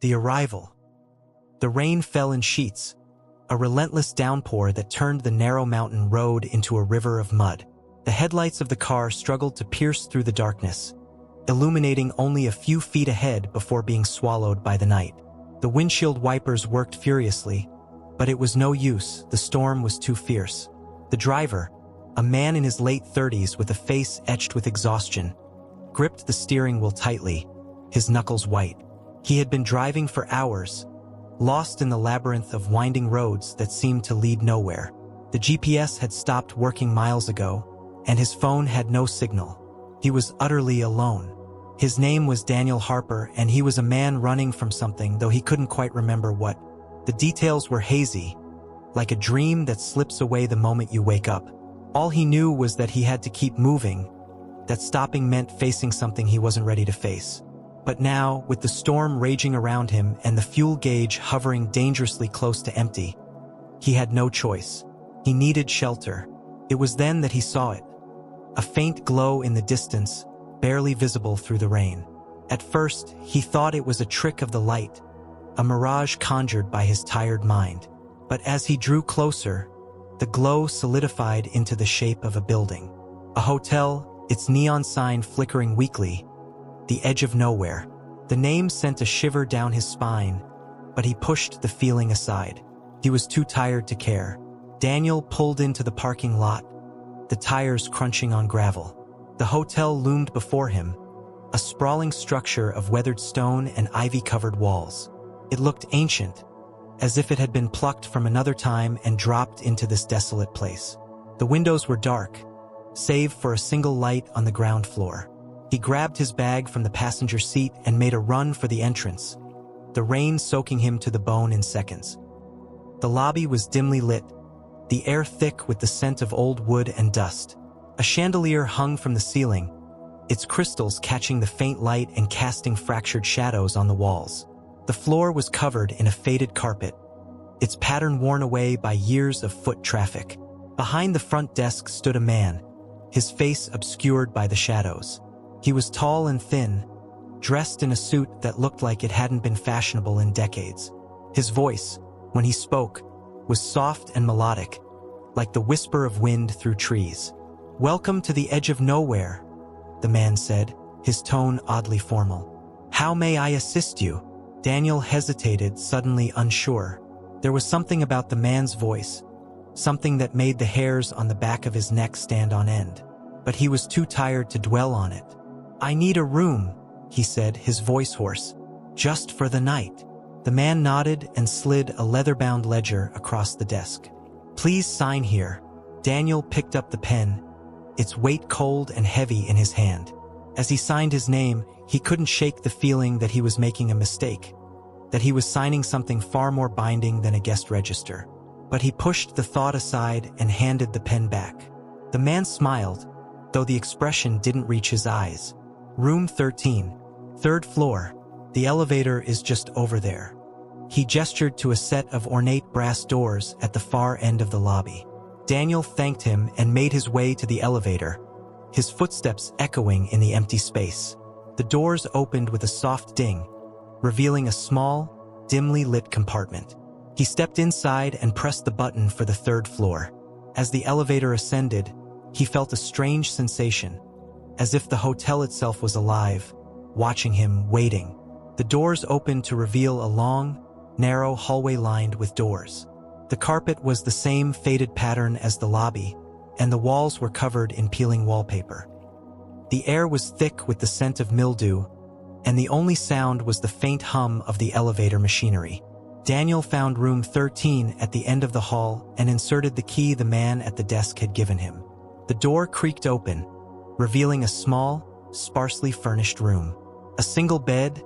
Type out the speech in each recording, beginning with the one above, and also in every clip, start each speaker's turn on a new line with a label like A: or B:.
A: The arrival. The rain fell in sheets, a relentless downpour that turned the narrow mountain road into a river of mud. The headlights of the car struggled to pierce through the darkness, illuminating only a few feet ahead before being swallowed by the night. The windshield wipers worked furiously, but it was no use. The storm was too fierce. The driver, a man in his late 30s with a face etched with exhaustion, gripped the steering wheel tightly, his knuckles white. He had been driving for hours, lost in the labyrinth of winding roads that seemed to lead nowhere. The GPS had stopped working miles ago, and his phone had no signal. He was utterly alone. His name was Daniel Harper, and he was a man running from something, though he couldn't quite remember what. The details were hazy, like a dream that slips away the moment you wake up. All he knew was that he had to keep moving, that stopping meant facing something he wasn't ready to face. But now, with the storm raging around him and the fuel gauge hovering dangerously close to empty, he had no choice. He needed shelter. It was then that he saw it. A faint glow in the distance, barely visible through the rain. At first, he thought it was a trick of the light, a mirage conjured by his tired mind. But as he drew closer, the glow solidified into the shape of a building. A hotel, its neon sign flickering weakly, the edge of nowhere. The name sent a shiver down his spine, but he pushed the feeling aside. He was too tired to care. Daniel pulled into the parking lot, the tires crunching on gravel. The hotel loomed before him, a sprawling structure of weathered stone and ivy-covered walls. It looked ancient, as if it had been plucked from another time and dropped into this desolate place. The windows were dark, save for a single light on the ground floor. He grabbed his bag from the passenger seat and made a run for the entrance, the rain soaking him to the bone in seconds. The lobby was dimly lit, the air thick with the scent of old wood and dust. A chandelier hung from the ceiling, its crystals catching the faint light and casting fractured shadows on the walls. The floor was covered in a faded carpet, its pattern worn away by years of foot traffic. Behind the front desk stood a man, his face obscured by the shadows. He was tall and thin, dressed in a suit that looked like it hadn't been fashionable in decades. His voice, when he spoke, was soft and melodic, like the whisper of wind through trees. "Welcome to the edge of nowhere," the man said, his tone oddly formal. "How may I assist you?" Daniel hesitated, suddenly unsure. There was something about the man's voice, something that made the hairs on the back of his neck stand on end. But he was too tired to dwell on it. "I need a room," he said, his voice hoarse. "Just for the night." The man nodded and slid a leather-bound ledger across the desk. "Please sign here." Daniel picked up the pen, its weight cold and heavy in his hand. As he signed his name, he couldn't shake the feeling that he was making a mistake, that he was signing something far more binding than a guest register. But he pushed the thought aside and handed the pen back. The man smiled, though the expression didn't reach his eyes. "Room 13, 3rd floor. The elevator is just over there." He gestured to a set of ornate brass doors at the far end of the lobby. Daniel thanked him and made his way to the elevator, his footsteps echoing in the empty space. The doors opened with a soft ding, revealing a small, dimly lit compartment. He stepped inside and pressed the button for the 3rd floor. As the elevator ascended, he felt a strange sensation, as if the hotel itself was alive, watching him, waiting. The doors opened to reveal a long, narrow hallway lined with doors. The carpet was the same faded pattern as the lobby, and the walls were covered in peeling wallpaper. The air was thick with the scent of mildew, and the only sound was the faint hum of the elevator machinery. Daniel found room 13 at the end of the hall and inserted the key the man at the desk had given him. The door creaked open, revealing a small, sparsely furnished room. A single bed,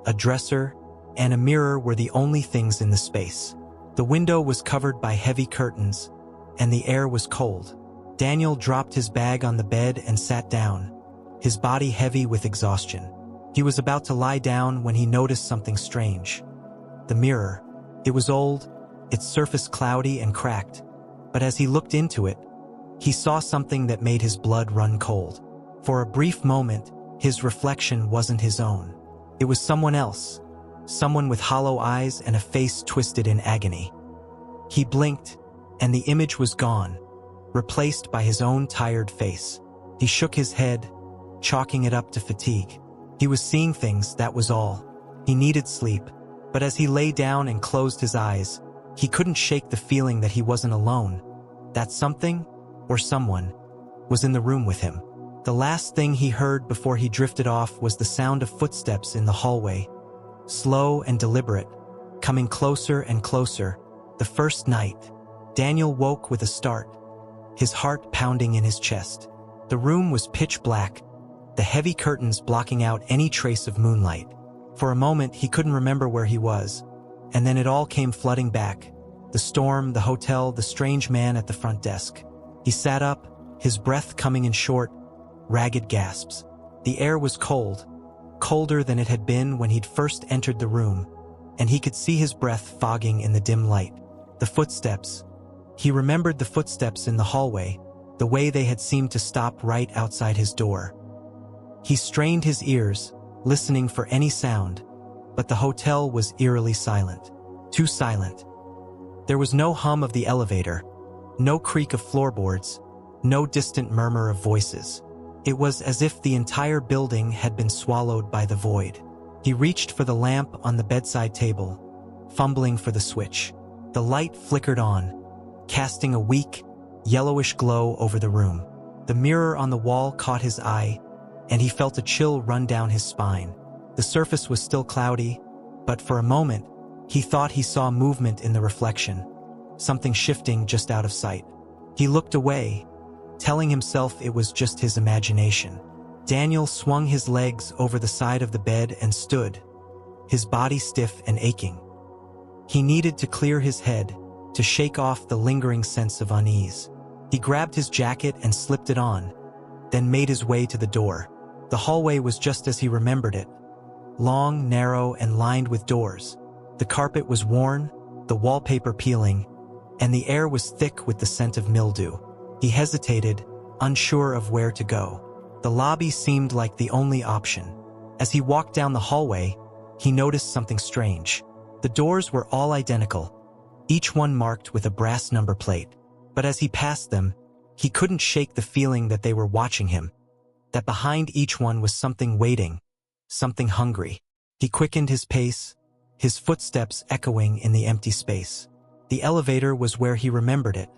A: a dresser, and a mirror were the only things in the space. The window was covered by heavy curtains, and the air was cold. Daniel dropped his bag on the bed and sat down, his body heavy with exhaustion. He was about to lie down when he noticed something strange. The mirror. It was old, its surface cloudy and cracked, but as he looked into it, he saw something that made his blood run cold. For a brief moment, his reflection wasn't his own. It was someone else, someone with hollow eyes and a face twisted in agony. He blinked, and the image was gone, replaced by his own tired face. He shook his head, chalking it up to fatigue. He was seeing things, that was all. He needed sleep, but as he lay down and closed his eyes, he couldn't shake the feeling that he wasn't alone, that something, or someone, was in the room with him. The last thing he heard before he drifted off was the sound of footsteps in the hallway, slow and deliberate, coming closer and closer. The first night, Daniel woke with a start, his heart pounding in his chest. The room was pitch black, the heavy curtains blocking out any trace of moonlight. For a moment, he couldn't remember where he was, and then it all came flooding back. The storm, the hotel, the strange man at the front desk. He sat up, his breath coming in short, ragged gasps. The air was cold, colder than it had been when he'd first entered the room, and he could see his breath fogging in the dim light. The footsteps. He remembered the footsteps in the hallway, the way they had seemed to stop right outside his door. He strained his ears, listening for any sound, but the hotel was eerily silent. Too silent. There was no hum of the elevator, no creak of floorboards, no distant murmur of voices. It was as if the entire building had been swallowed by the void. He reached for the lamp on the bedside table, fumbling for the switch. The light flickered on, casting a weak, yellowish glow over the room. The mirror on the wall caught his eye, and he felt a chill run down his spine. The surface was still cloudy, but for a moment, he thought he saw movement in the reflection, something shifting just out of sight. He looked away, telling himself it was just his imagination. Daniel swung his legs over the side of the bed and stood, his body stiff and aching. He needed to clear his head, to shake off the lingering sense of unease. He grabbed his jacket and slipped it on, then made his way to the door. The hallway was just as he remembered it, long, narrow, and lined with doors. The carpet was worn, the wallpaper peeling, and the air was thick with the scent of mildew. He hesitated, unsure of where to go. The lobby seemed like the only option. As he walked down the hallway, he noticed something strange. The doors were all identical, each one marked with a brass number plate. But as he passed them, he couldn't shake the feeling that they were watching him, that behind each one was something waiting, something hungry. He quickened his pace, his footsteps echoing in the empty space. The elevator was where he remembered it,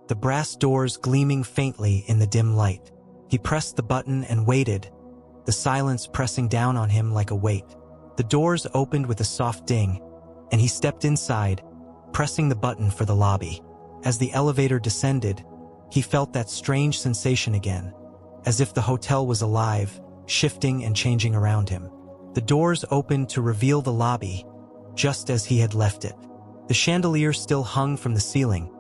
A: the brass doors gleaming faintly in the dim light. He pressed the button and waited, the silence pressing down on him like a weight. The doors opened with a soft ding, and he stepped inside, pressing the button for the lobby. As the elevator descended, he felt that strange sensation again, as if the hotel was alive, shifting and changing around him. The doors opened to reveal the lobby, just as he had left it. The chandelier still hung from the ceiling,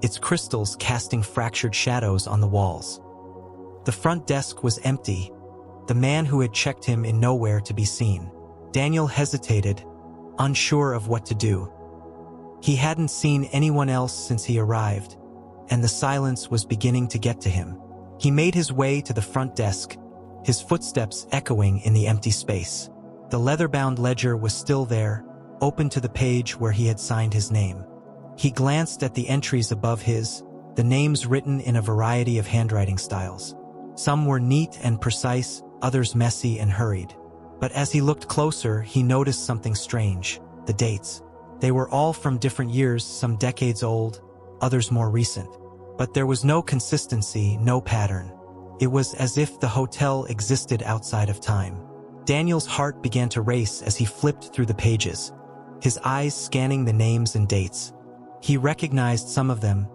A: its crystals casting fractured shadows on the walls. The front desk was empty, the man who had checked him in nowhere to be seen. Daniel hesitated, unsure of what to do. He hadn't seen anyone else since he arrived, and the silence was beginning to get to him. He made his way to the front desk, his footsteps echoing in the empty space. The leather-bound ledger was still there, open to the page where he had signed his name. He glanced at the entries above his, the names written in a variety of handwriting styles. Some were neat and precise, others messy and hurried. But as he looked closer, he noticed something strange: the dates. They were all from different years, some decades old, others more recent. But there was no consistency, no pattern. It was as if the hotel existed outside of time. Daniel's heart began to race as he flipped through the pages, his eyes scanning the names and dates. He recognized some of them,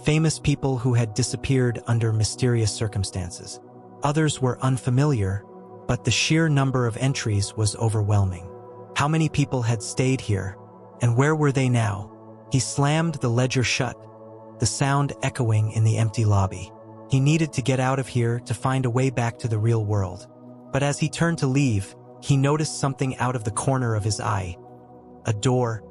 A: famous people who had disappeared under mysterious circumstances. Others were unfamiliar, but the sheer number of entries was overwhelming. How many people had stayed here, and where were they now? He slammed the ledger shut, the sound echoing in the empty lobby. He needed to get out of here to find a way back to the real world. But as he turned to leave, he noticed something out of the corner of his eye. A door,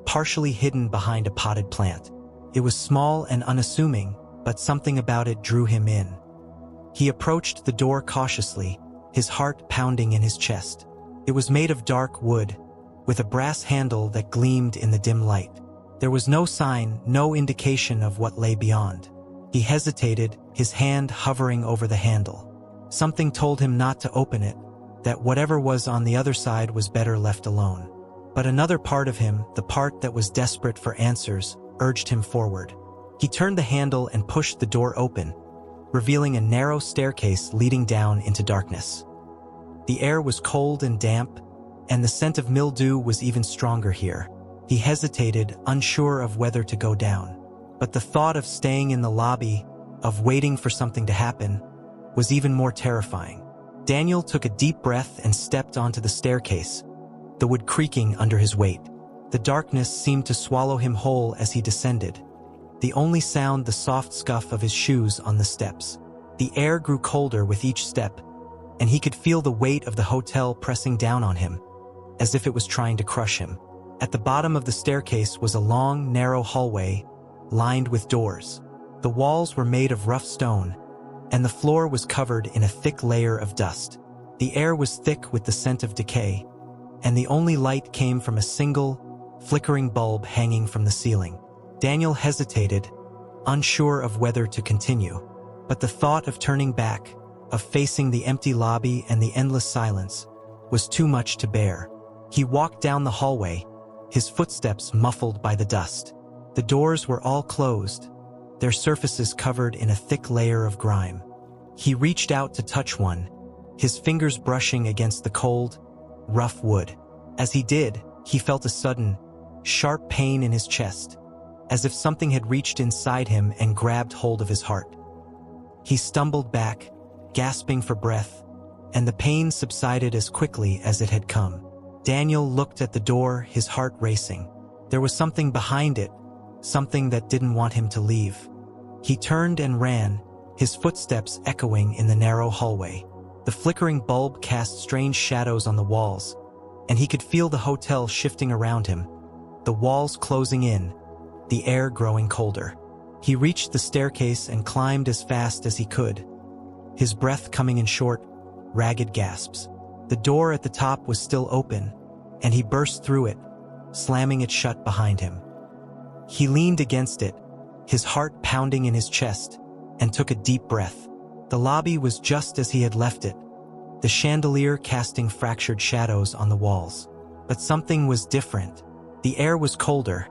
A: partially hidden behind a potted plant. It was small and unassuming, but something about it drew him in. He approached the door cautiously, his heart pounding in his chest. It was made of dark wood, with a brass handle that gleamed in the dim light. There was no sign, no indication of what lay beyond. He hesitated, his hand hovering over the handle. Something told him not to open it, that whatever was on the other side was better left alone. But another part of him, the part that was desperate for answers, urged him forward. He turned the handle and pushed the door open, revealing a narrow staircase leading down into darkness. The air was cold and damp, and the scent of mildew was even stronger here. He hesitated, unsure of whether to go down. But the thought of staying in the lobby, of waiting for something to happen, was even more terrifying. Daniel took a deep breath and stepped onto the staircase, the wood creaking under his weight. The darkness seemed to swallow him whole as he descended, the only sound the soft scuff of his shoes on the steps. The air grew colder with each step, and he could feel the weight of the hotel pressing down on him, as if it was trying to crush him. At the bottom of the staircase was a long, narrow hallway, lined with doors. The walls were made of rough stone, and the floor was covered in a thick layer of dust. The air was thick with the scent of decay, and the only light came from a single, flickering bulb hanging from the ceiling. Daniel hesitated, unsure of whether to continue, but the thought of turning back, of facing the empty lobby and the endless silence, was too much to bear. He walked down the hallway, his footsteps muffled by the dust. The doors were all closed, their surfaces covered in a thick layer of grime. He reached out to touch one, his fingers brushing against the cold, rough wood. As he did, he felt a sudden, sharp pain in his chest, as if something had reached inside him and grabbed hold of his heart. He stumbled back, gasping for breath, and the pain subsided as quickly as it had come. Daniel looked at the door, his heart racing. There was something behind it, something that didn't want him to leave. He turned and ran, his footsteps echoing in the narrow hallway. The flickering bulb cast strange shadows on the walls, and he could feel the hotel shifting around him, the walls closing in, the air growing colder. He reached the staircase and climbed as fast as he could, his breath coming in short, ragged gasps. The door at the top was still open, and he burst through it, slamming it shut behind him. He leaned against it, his heart pounding in his chest, and took a deep breath. The lobby was just as he had left it, the chandelier casting fractured shadows on the walls. But something was different. The air was colder,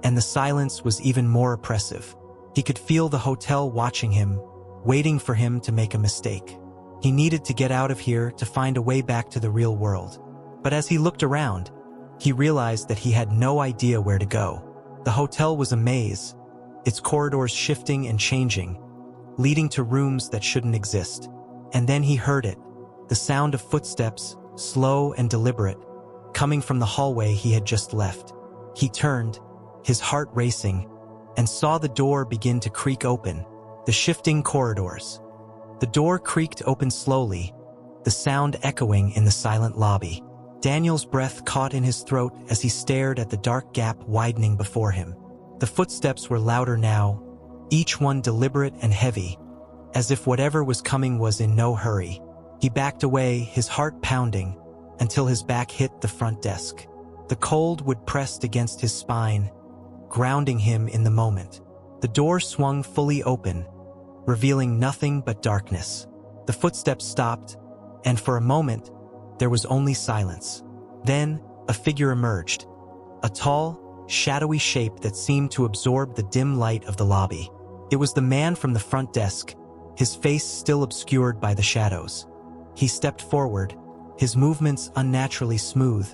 A: and the silence was even more oppressive. He could feel the hotel watching him, waiting for him to make a mistake. He needed to get out of here to find a way back to the real world. But as he looked around, he realized that he had no idea where to go. The hotel was a maze, its corridors shifting and changing, leading to rooms that shouldn't exist. And then he heard it, the sound of footsteps, slow and deliberate, coming from the hallway he had just left. He turned, his heart racing, and saw the door begin to creak open, the shifting corridors. The door creaked open slowly, the sound echoing in the silent lobby. Daniel's breath caught in his throat as he stared at the dark gap widening before him. The footsteps were louder now, each one deliberate and heavy, as if whatever was coming was in no hurry. He backed away, his heart pounding, until his back hit the front desk. The cold wood pressed against his spine, grounding him in the moment. The door swung fully open, revealing nothing but darkness. The footsteps stopped, and for a moment, there was only silence. Then, a figure emerged, a tall, shadowy shape that seemed to absorb the dim light of the lobby. It was the man from the front desk, his face still obscured by the shadows. He stepped forward, his movements unnaturally smooth,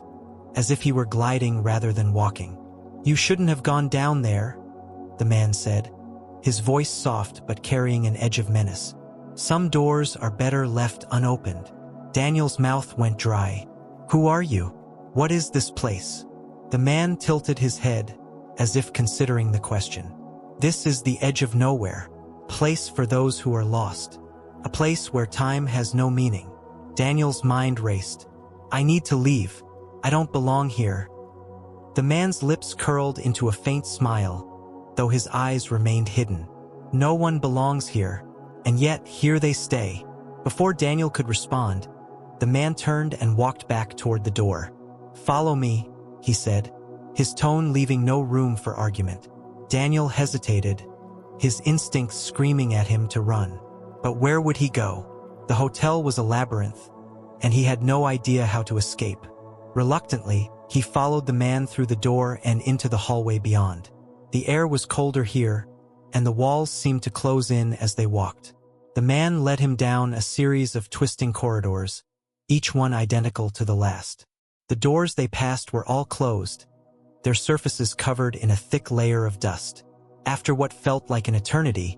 A: as if he were gliding rather than walking. "You shouldn't have gone down there," the man said, his voice soft but carrying an edge of menace. "Some doors are better left unopened." Daniel's mouth went dry. "Who are you? What is this place?" The man tilted his head, as if considering the question. "This is the edge of nowhere, place for those who are lost. A place where time has no meaning." Daniel's mind raced. "I need to leave. I don't belong here." The man's lips curled into a faint smile, though his eyes remained hidden. "No one belongs here, and yet here they stay." Before Daniel could respond, the man turned and walked back toward the door. "Follow me," he said, his tone leaving no room for argument. Daniel hesitated, his instincts screaming at him to run. But where would he go? The hotel was a labyrinth, and he had no idea how to escape. Reluctantly, he followed the man through the door and into the hallway beyond. The air was colder here, and the walls seemed to close in as they walked. The man led him down a series of twisting corridors, each one identical to the last. The doors they passed were all closed, their surfaces covered in a thick layer of dust. After what felt like an eternity,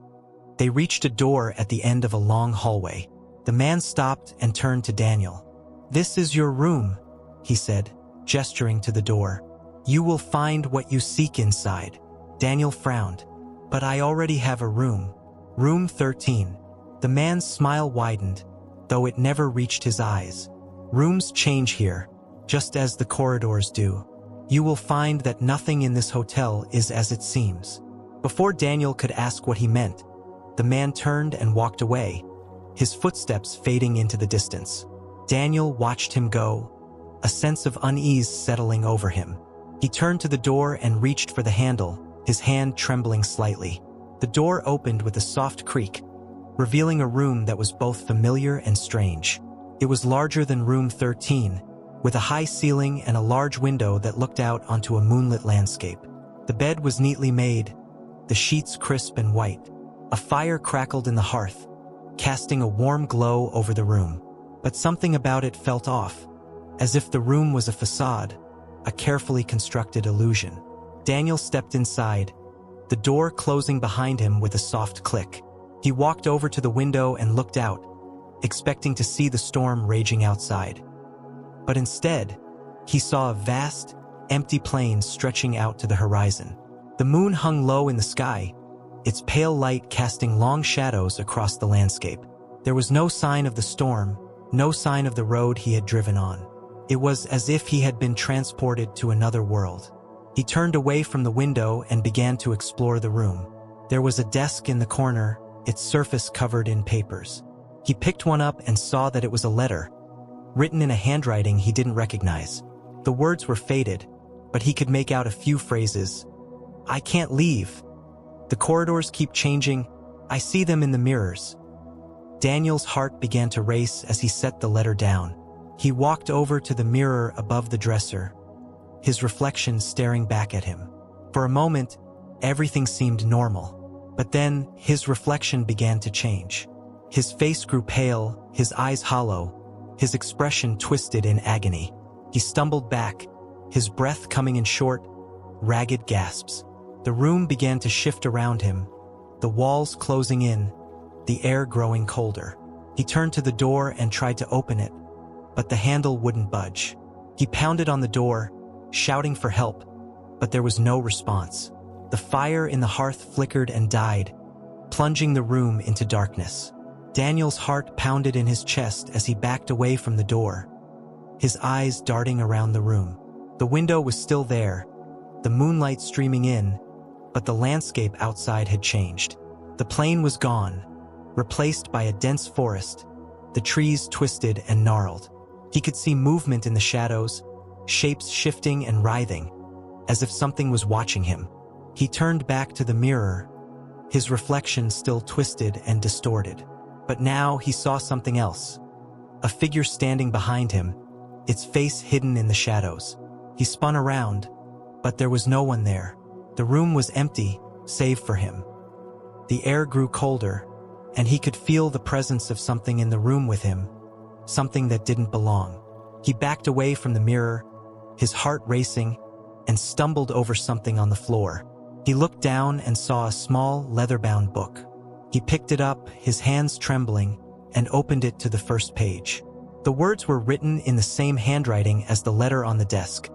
A: they reached a door at the end of a long hallway. The man stopped and turned to Daniel. "This is your room," he said, gesturing to the door. "You will find what you seek inside." Daniel frowned. "But I already have a room. Room 13. The man's smile widened, though it never reached his eyes. "Rooms change here, just as the corridors do. You will find that nothing in this hotel is as it seems." Before Daniel could ask what he meant, the man turned and walked away, his footsteps fading into the distance. Daniel watched him go, a sense of unease settling over him. He turned to the door and reached for the handle, his hand trembling slightly. The door opened with a soft creak, revealing a room that was both familiar and strange. It was larger than room 13, with a high ceiling and a large window that looked out onto a moonlit landscape. The bed was neatly made, the sheets crisp and white. A fire crackled in the hearth, casting a warm glow over the room. But something about it felt off, as if the room was a facade, a carefully constructed illusion. Daniel stepped inside, the door closing behind him with a soft click. He walked over to the window and looked out, expecting to see the storm raging outside. But instead, he saw a vast, empty plain stretching out to the horizon. The moon hung low in the sky, its pale light casting long shadows across the landscape. There was no sign of the storm, no sign of the road he had driven on. It was as if he had been transported to another world. He turned away from the window and began to explore the room. There was a desk in the corner, its surface covered in papers. He picked one up and saw that it was a letter, written in a handwriting he didn't recognize. The words were faded, but he could make out a few phrases. "I can't leave. The corridors keep changing. I see them in the mirrors." Daniel's heart began to race as he set the letter down. He walked over to the mirror above the dresser, his reflection staring back at him. For a moment, everything seemed normal, but then his reflection began to change. His face grew pale, his eyes hollow, his expression twisted in agony. He stumbled back, his breath coming in short, ragged gasps. The room began to shift around him, the walls closing in, the air growing colder. He turned to the door and tried to open it, but the handle wouldn't budge. He pounded on the door, shouting for help, but there was no response. The fire in the hearth flickered and died, plunging the room into darkness. Daniel's heart pounded in his chest as he backed away from the door, his eyes darting around the room. The window was still there, the moonlight streaming in, but the landscape outside had changed. The plain was gone, replaced by a dense forest, the trees twisted and gnarled. He could see movement in the shadows, shapes shifting and writhing, as if something was watching him. He turned back to the mirror, his reflection still twisted and distorted. But now he saw something else. A figure standing behind him, its face hidden in the shadows. He spun around, but there was no one there. The room was empty, save for him. The air grew colder, and he could feel the presence of something in the room with him, something that didn't belong. He backed away from the mirror, his heart racing, and stumbled over something on the floor. He looked down and saw a small, leather-bound book. He picked it up, his hands trembling, and opened it to the first page. The words were written in the same handwriting as the letter on the desk.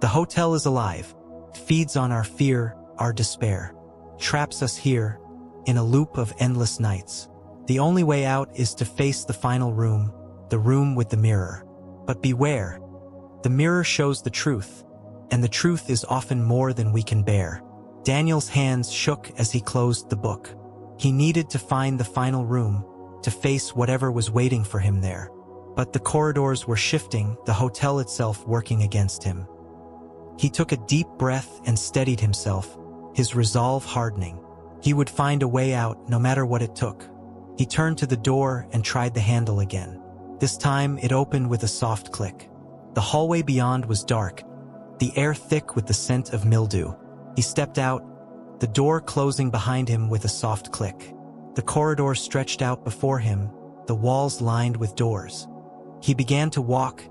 A: "The hotel is alive, feeds on our fear, our despair, traps us here, in a loop of endless nights. The only way out is to face the final room, the room with the mirror. But beware, the mirror shows the truth, and the truth is often more than we can bear." Daniel's hands shook as he closed the book. He needed to find the final room, to face whatever was waiting for him there. But the corridors were shifting, the hotel itself working against him. He took a deep breath and steadied himself, his resolve hardening. He would find a way out no matter what it took. He turned to the door and tried the handle again. This time it opened with a soft click. The hallway beyond was dark, the air thick with the scent of mildew. He stepped out, the door closing behind him with a soft click. The corridor stretched out before him, the walls lined with doors. He began to walk,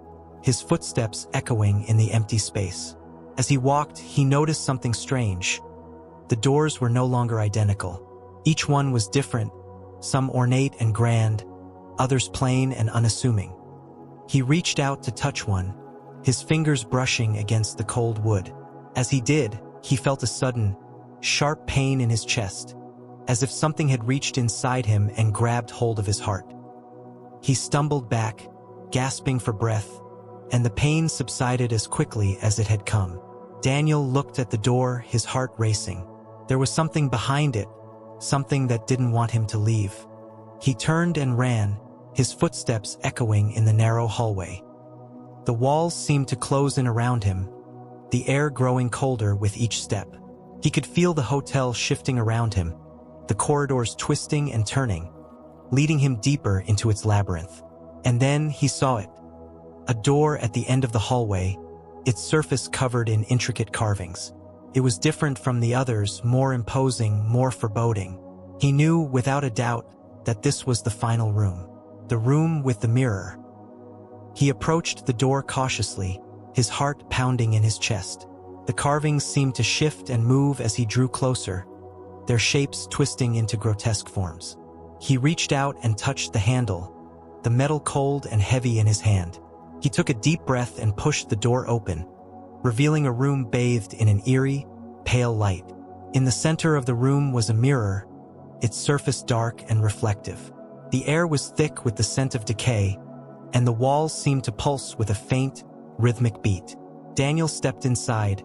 A: his footsteps echoing in the empty space. As he walked, he noticed something strange. The doors were no longer identical. Each one was different, some ornate and grand, others plain and unassuming. He reached out to touch one, his fingers brushing against the cold wood. As he did, he felt a sudden, sharp pain in his chest, as if something had reached inside him and grabbed hold of his heart. He stumbled back, gasping for breath, and the pain subsided as quickly as it had come. Daniel looked at the door, his heart racing. There was something behind it, something that didn't want him to leave. He turned and ran, his footsteps echoing in the narrow hallway. The walls seemed to close in around him, the air growing colder with each step. He could feel the hotel shifting around him, the corridors twisting and turning, leading him deeper into its labyrinth. And then he saw it. A door at the end of the hallway, its surface covered in intricate carvings. It was different from the others, more imposing, more foreboding. He knew, without a doubt, that this was the final room. The room with the mirror. He approached the door cautiously, his heart pounding in his chest. The carvings seemed to shift and move as he drew closer, their shapes twisting into grotesque forms. He reached out and touched the handle, the metal cold and heavy in his hand. He took a deep breath and pushed the door open, revealing a room bathed in an eerie, pale light. In the center of the room was a mirror, its surface dark and reflective. The air was thick with the scent of decay, and the walls seemed to pulse with a faint, rhythmic beat. Daniel stepped inside,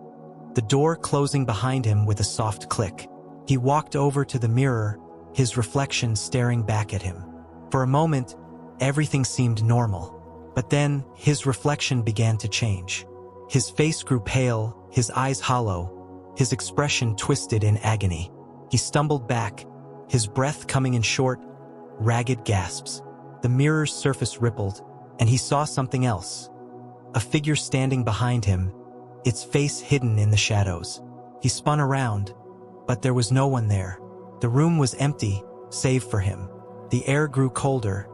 A: the door closing behind him with a soft click. He walked over to the mirror, his reflection staring back at him. For a moment, everything seemed normal. But then, his reflection began to change. His face grew pale, his eyes hollow, his expression twisted in agony. He stumbled back, his breath coming in short, ragged gasps. The mirror's surface rippled, and he saw something else. A figure standing behind him, its face hidden in the shadows. He spun around, but there was no one there. The room was empty, save for him. The air grew colder,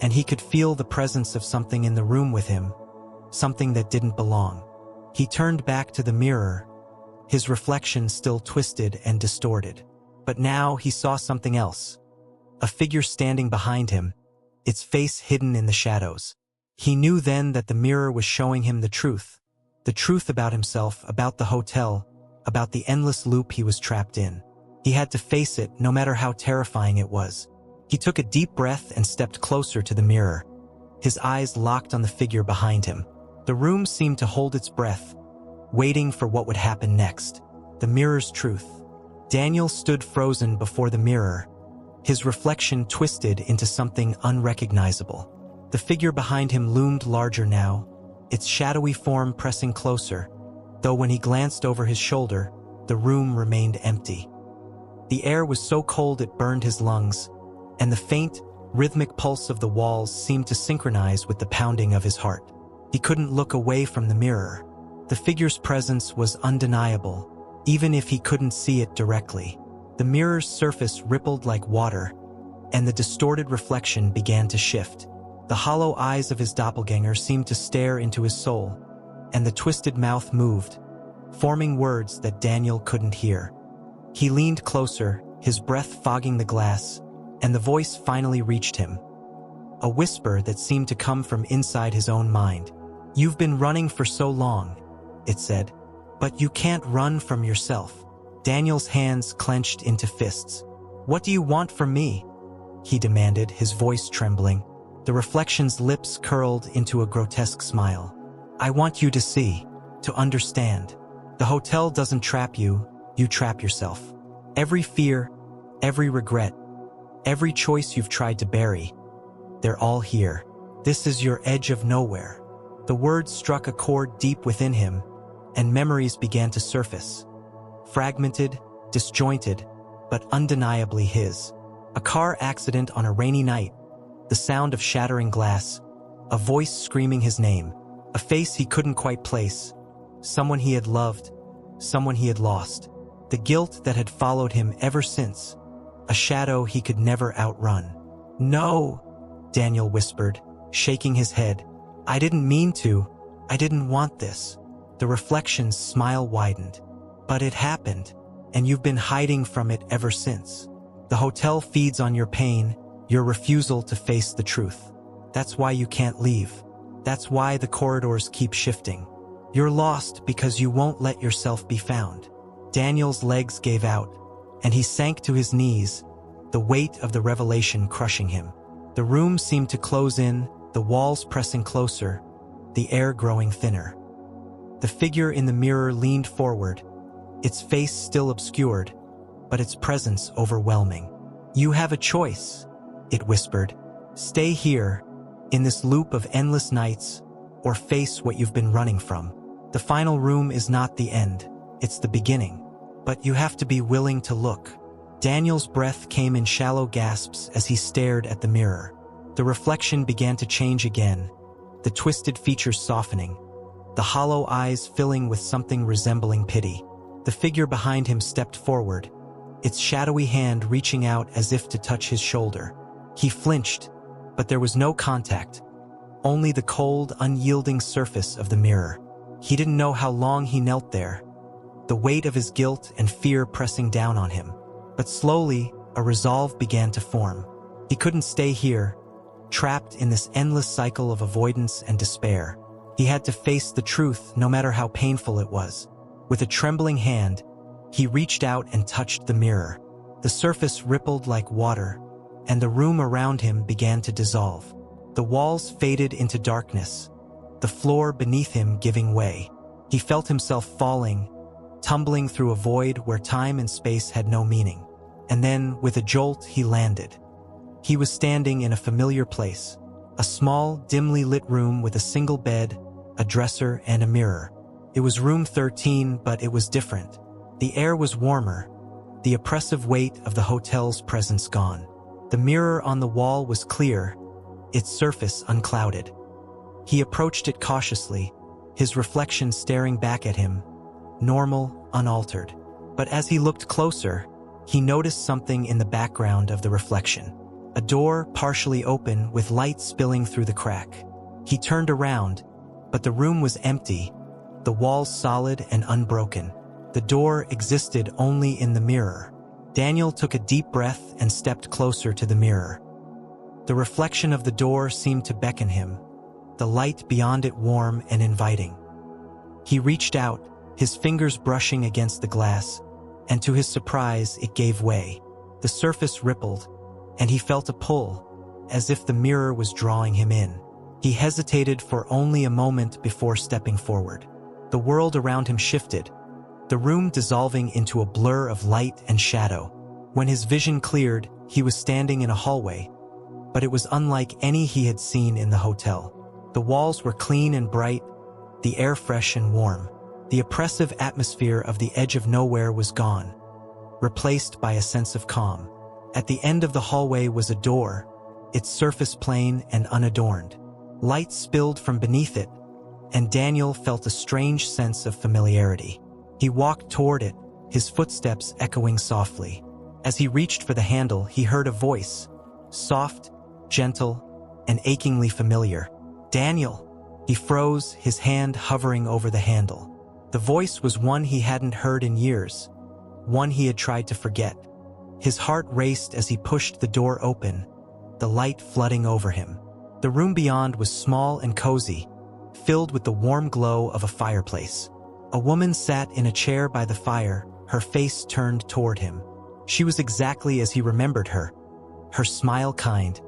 A: and he could feel the presence of something in the room with him, something that didn't belong. He turned back to the mirror, his reflection still twisted and distorted. But now he saw something else. A figure standing behind him, its face hidden in the shadows. He knew then that the mirror was showing him the truth about himself, about the hotel, about the endless loop he was trapped in. He had to face it, no matter how terrifying it was. He took a deep breath and stepped closer to the mirror, his eyes locked on the figure behind him. The room seemed to hold its breath, waiting for what would happen next. The mirror's truth. Daniel stood frozen before the mirror, his reflection twisted into something unrecognizable. The figure behind him loomed larger now, its shadowy form pressing closer, though when he glanced over his shoulder, the room remained empty. The air was so cold it burned his lungs, and the faint, rhythmic pulse of the walls seemed to synchronize with the pounding of his heart. He couldn't look away from the mirror. The figure's presence was undeniable, even if he couldn't see it directly. The mirror's surface rippled like water, and the distorted reflection began to shift. The hollow eyes of his doppelganger seemed to stare into his soul, and the twisted mouth moved, forming words that Daniel couldn't hear. He leaned closer, his breath fogging the glass, and the voice finally reached him. A whisper that seemed to come from inside his own mind. "You've been running for so long," it said, "but you can't run from yourself." Daniel's hands clenched into fists. "What do you want from me?" he demanded, his voice trembling. The reflection's lips curled into a grotesque smile. "I want you to see, to understand. The hotel doesn't trap you, you trap yourself. Every fear, every regret, every choice you've tried to bury, they're all here. This is your edge of nowhere." The words struck a chord deep within him, and memories began to surface. Fragmented, disjointed, but undeniably his. A car accident on a rainy night, the sound of shattering glass, a voice screaming his name, a face he couldn't quite place, someone he had loved, someone he had lost, the guilt that had followed him ever since, a shadow he could never outrun. "No," Daniel whispered, shaking his head. "I didn't mean to. I didn't want this." The reflection's smile widened. "But it happened, and you've been hiding from it ever since. The hotel feeds on your pain, your refusal to face the truth. That's why you can't leave. That's why the corridors keep shifting. You're lost because you won't let yourself be found." Daniel's legs gave out, and he sank to his knees, the weight of the revelation crushing him. The room seemed to close in, the walls pressing closer, the air growing thinner. The figure in the mirror leaned forward, its face still obscured, but its presence overwhelming. "You have a choice," it whispered. "Stay here, in this loop of endless nights, or face what you've been running from. The final room is not the end, it's the beginning. But you have to be willing to look." Daniel's breath came in shallow gasps as he stared at the mirror. The reflection began to change again, the twisted features softening, the hollow eyes filling with something resembling pity. The figure behind him stepped forward, its shadowy hand reaching out as if to touch his shoulder. He flinched, but there was no contact, only the cold, unyielding surface of the mirror. He didn't know how long he knelt there, the weight of his guilt and fear pressing down on him. But slowly, a resolve began to form. He couldn't stay here, trapped in this endless cycle of avoidance and despair. He had to face the truth, no matter how painful it was. With a trembling hand, he reached out and touched the mirror. The surface rippled like water, and the room around him began to dissolve. The walls faded into darkness, the floor beneath him giving way. He felt himself falling, tumbling through a void where time and space had no meaning. And then, with a jolt, he landed. He was standing in a familiar place, a small, dimly lit room with a single bed, a dresser, and a mirror. It was room 13, but it was different. The air was warmer, the oppressive weight of the hotel's presence gone. The mirror on the wall was clear, its surface unclouded. He approached it cautiously, his reflection staring back at him, normal, unaltered. But as he looked closer, he noticed something in the background of the reflection. A door partially open with light spilling through the crack. He turned around, but the room was empty, the walls solid and unbroken. The door existed only in the mirror. Daniel took a deep breath and stepped closer to the mirror. The reflection of the door seemed to beckon him, the light beyond it warm and inviting. He reached out, his fingers brushing against the glass, and to his surprise, it gave way. The surface rippled, and he felt a pull, as if the mirror was drawing him in. He hesitated for only a moment before stepping forward. The world around him shifted, the room dissolving into a blur of light and shadow. When his vision cleared, he was standing in a hallway, but it was unlike any he had seen in the hotel. The walls were clean and bright, the air fresh and warm. The oppressive atmosphere of the edge of nowhere was gone, replaced by a sense of calm. At the end of the hallway was a door, its surface plain and unadorned. Light spilled from beneath it, and Daniel felt a strange sense of familiarity. He walked toward it, his footsteps echoing softly. As he reached for the handle, he heard a voice, soft, gentle, and achingly familiar. "Daniel!" He froze, his hand hovering over the handle. The voice was one he hadn't heard in years, one he had tried to forget. His heart raced as he pushed the door open, the light flooding over him. The room beyond was small and cozy, filled with the warm glow of a fireplace. A woman sat in a chair by the fire, her face turned toward him. She was exactly as he remembered her smile kind,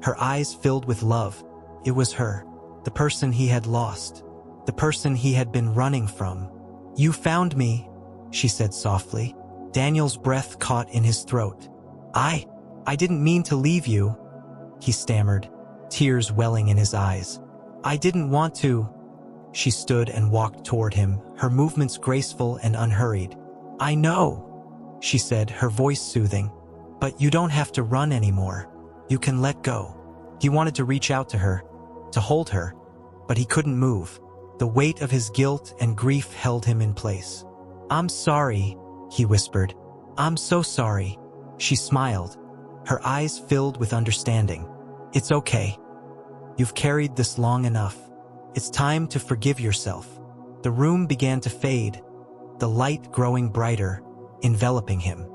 A: her eyes filled with love. It was her, the person he had lost, the person he had been running from. "You found me," she said softly. Daniel's breath caught in his throat. I didn't mean to leave you," he stammered, tears welling in his eyes. "I didn't want to." She stood and walked toward him, her movements graceful and unhurried. "I know," she said, her voice soothing. "But you don't have to run anymore. You can let go." He wanted to reach out to her, to hold her, but he couldn't move. The weight of his guilt and grief held him in place. "I'm sorry," he whispered. "I'm so sorry." She smiled, her eyes filled with understanding. "It's okay. You've carried this long enough. It's time to forgive yourself." The room began to fade, the light growing brighter, enveloping him.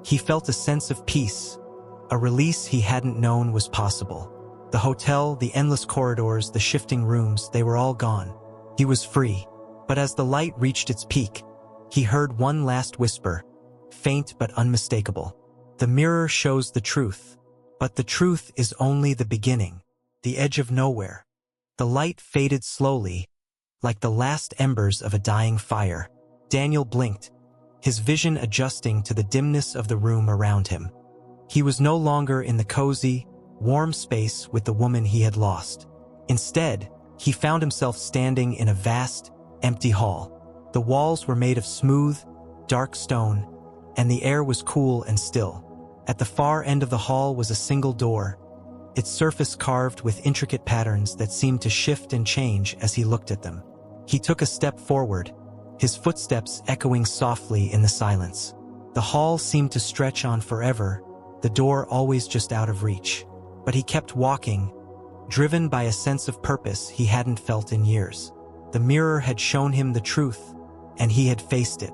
A: He felt a sense of peace, a release he hadn't known was possible. The hotel, the endless corridors, the shifting rooms, they were all gone. He was free. But as the light reached its peak, he heard one last whisper, faint but unmistakable. "The mirror shows the truth, but the truth is only the beginning, the edge of nowhere." The light faded slowly, like the last embers of a dying fire. Daniel blinked, his vision adjusting to the dimness of the room around him. He was no longer in the cozy, warm space with the woman he had lost. Instead, he found himself standing in a vast, empty hall. The walls were made of smooth, dark stone, and the air was cool and still. At the far end of the hall was a single door, its surface carved with intricate patterns that seemed to shift and change as he looked at them. He took a step forward, his footsteps echoing softly in the silence. The hall seemed to stretch on forever, the door always just out of reach. But he kept walking, driven by a sense of purpose he hadn't felt in years. The mirror had shown him the truth, and he had faced it.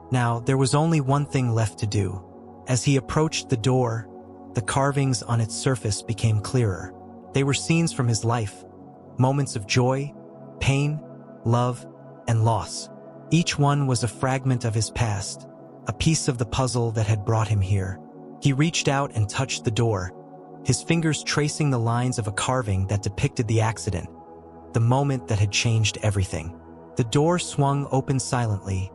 A: Now, there was only one thing left to do. As he approached the door, the carvings on its surface became clearer. They were scenes from his life, moments of joy, pain, love, and loss. Each one was a fragment of his past, a piece of the puzzle that had brought him here. He reached out and touched the door, his fingers tracing the lines of a carving that depicted the accident, the moment that had changed everything. The door swung open silently,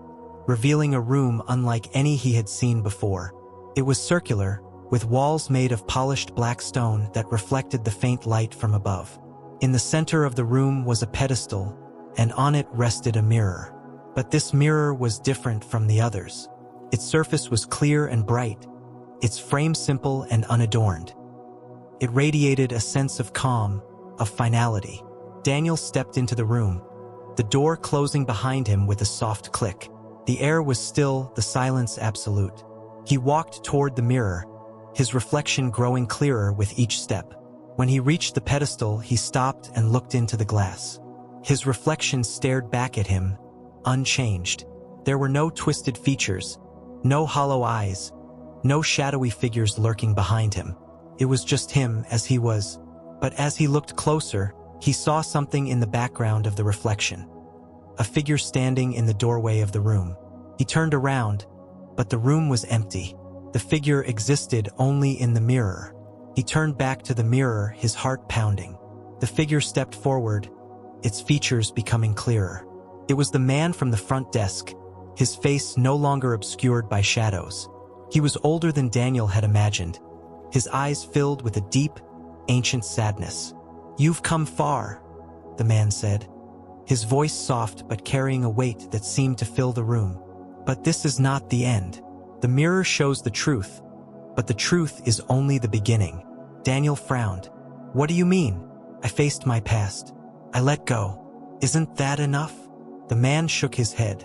A: revealing a room unlike any he had seen before. It was circular, with walls made of polished black stone that reflected the faint light from above. In the center of the room was a pedestal, and on it rested a mirror. But this mirror was different from the others. Its surface was clear and bright, its frame simple and unadorned. It radiated a sense of calm, of finality. Daniel stepped into the room, the door closing behind him with a soft click. The air was still, the silence absolute. He walked toward the mirror, his reflection growing clearer with each step. When he reached the pedestal, he stopped and looked into the glass. His reflection stared back at him, unchanged. There were no twisted features, no hollow eyes, no shadowy figures lurking behind him. It was just him as he was. But as he looked closer, he saw something in the background of the reflection. A figure standing in the doorway of the room. He turned around, but the room was empty. The figure existed only in the mirror. He turned back to the mirror, his heart pounding. The figure stepped forward, its features becoming clearer. It was the man from the front desk, his face no longer obscured by shadows. He was older than Daniel had imagined, his eyes filled with a deep, ancient sadness. "You've come far," the man said, his voice soft but carrying a weight that seemed to fill the room. "But this is not the end. The mirror shows the truth, but the truth is only the beginning." Daniel frowned. "What do you mean?" "I faced my past. I let go. Isn't that enough?" The man shook his head.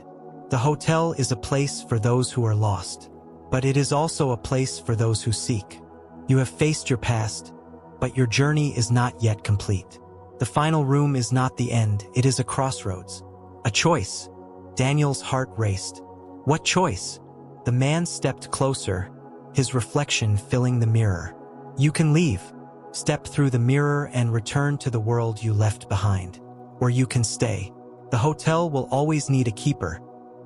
A: "The hotel is a place for those who are lost, but it is also a place for those who seek. You have faced your past, but your journey is not yet complete. The final room is not the end, it is a crossroads. A choice." Daniel's heart raced. "What choice?" The man stepped closer, his reflection filling the mirror. "You can leave. Step through the mirror and return to the world you left behind. Or you can stay. The hotel will always need a keeper,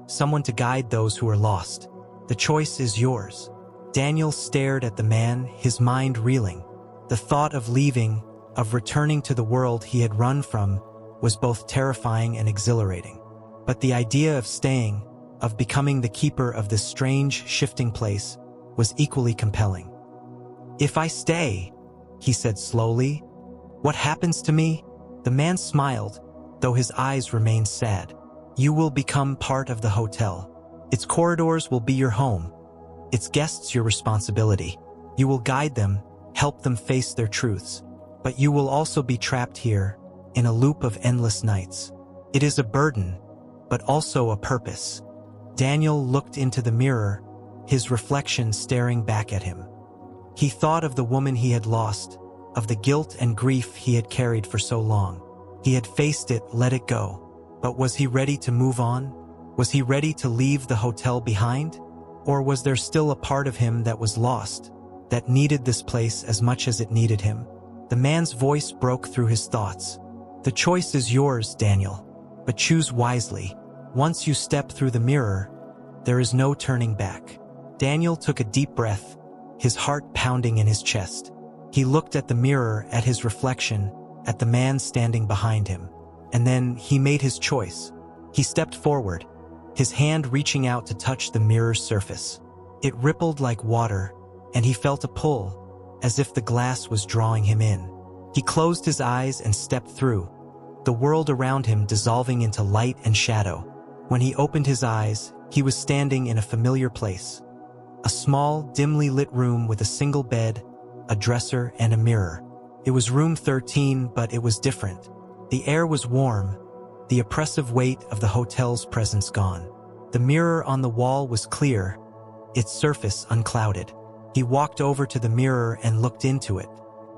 A: someone to guide those who are lost. The choice is yours." Daniel stared at the man, his mind reeling. The thought of leaving, of returning to the world he had run from, was both terrifying and exhilarating. But the idea of staying, of becoming the keeper of this strange, shifting place, was equally compelling. "If I stay," he said slowly, "what happens to me?" The man smiled, though his eyes remained sad. You will become part of the hotel. Its corridors will be your home. Its guests your responsibility. You will guide them, help them face their truths. But you will also be trapped here, in a loop of endless nights. It is a burden, but also a purpose. Daniel looked into the mirror, his reflection staring back at him. He thought of the woman he had lost, of the guilt and grief he had carried for so long. He had faced it, let it go. But was he ready to move on? Was he ready to leave the hotel behind? Or was there still a part of him that was lost, that needed this place as much as it needed him? The man's voice broke through his thoughts. The choice is yours, Daniel, but choose wisely. Once you step through the mirror, there is no turning back. Daniel took a deep breath, his heart pounding in his chest. He looked at the mirror, at his reflection, at the man standing behind him. And then he made his choice. He stepped forward, his hand reaching out to touch the mirror's surface. It rippled like water, and he felt a pull, as if the glass was drawing him in. He closed his eyes and stepped through, the world around him dissolving into light and shadow. When he opened his eyes, he was standing in a familiar place. A small, dimly lit room with a single bed, a dresser, and a mirror. It was room 13, but it was different. The air was warm, the oppressive weight of the hotel's presence gone. The mirror on the wall was clear, its surface unclouded. He walked over to the mirror and looked into it.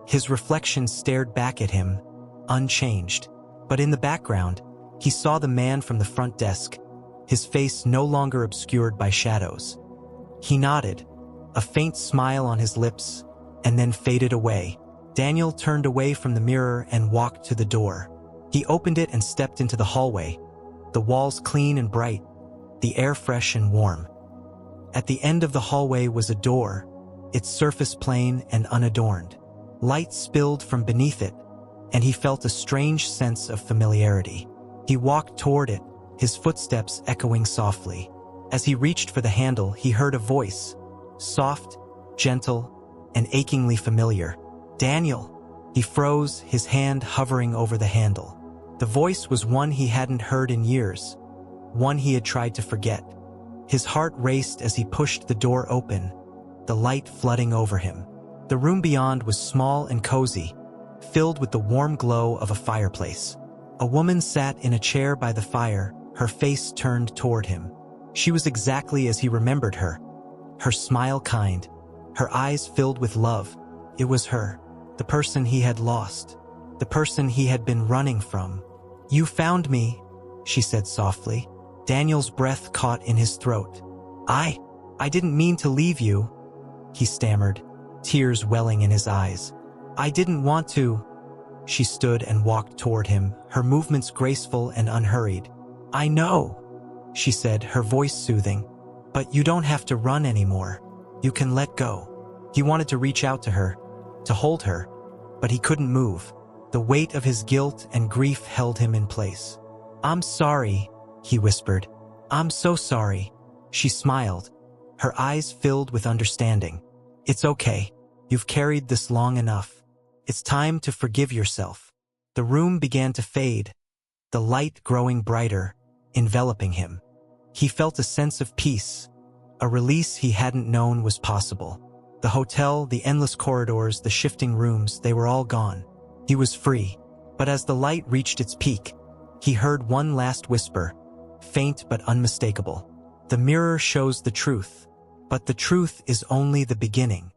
A: His reflection stared back at him, unchanged. But in the background, he saw the man from the front desk, his face no longer obscured by shadows. He nodded, a faint smile on his lips, and then faded away. Daniel turned away from the mirror and walked to the door. He opened it and stepped into the hallway, the walls clean and bright, the air fresh and warm. At the end of the hallway was a door, its surface plain and unadorned. Light spilled from beneath it, and he felt a strange sense of familiarity. He walked toward it, his footsteps echoing softly. As he reached for the handle, he heard a voice, soft, gentle, and achingly familiar. Daniel! He froze, his hand hovering over the handle. The voice was one he hadn't heard in years, one he had tried to forget. His heart raced as he pushed the door open, the light flooding over him. The room beyond was small and cozy, filled with the warm glow of a fireplace. A woman sat in a chair by the fire, her face turned toward him. She was exactly as he remembered her, her smile kind, her eyes filled with love. It was her, the person he had lost, the person he had been running from. "You found me," she said softly. Daniel's breath caught in his throat. I didn't mean to leave you," he stammered, tears welling in his eyes. "I didn't want to." She stood and walked toward him, her movements graceful and unhurried. "I know," she said, her voice soothing, "but you don't have to run anymore. You can let go." He wanted to reach out to her, to hold her, but he couldn't move. The weight of his guilt and grief held him in place. "I'm sorry," he whispered. "I'm so sorry." She smiled, her eyes filled with understanding. "It's okay. You've carried this long enough. It's time to forgive yourself." The room began to fade, the light growing brighter, enveloping him. He felt a sense of peace, a release he hadn't known was possible. The hotel, the endless corridors, the shifting rooms, they were all gone. He was free. But as the light reached its peak, he heard one last whisper, faint but unmistakable. "The mirror shows the truth, but the truth is only the beginning."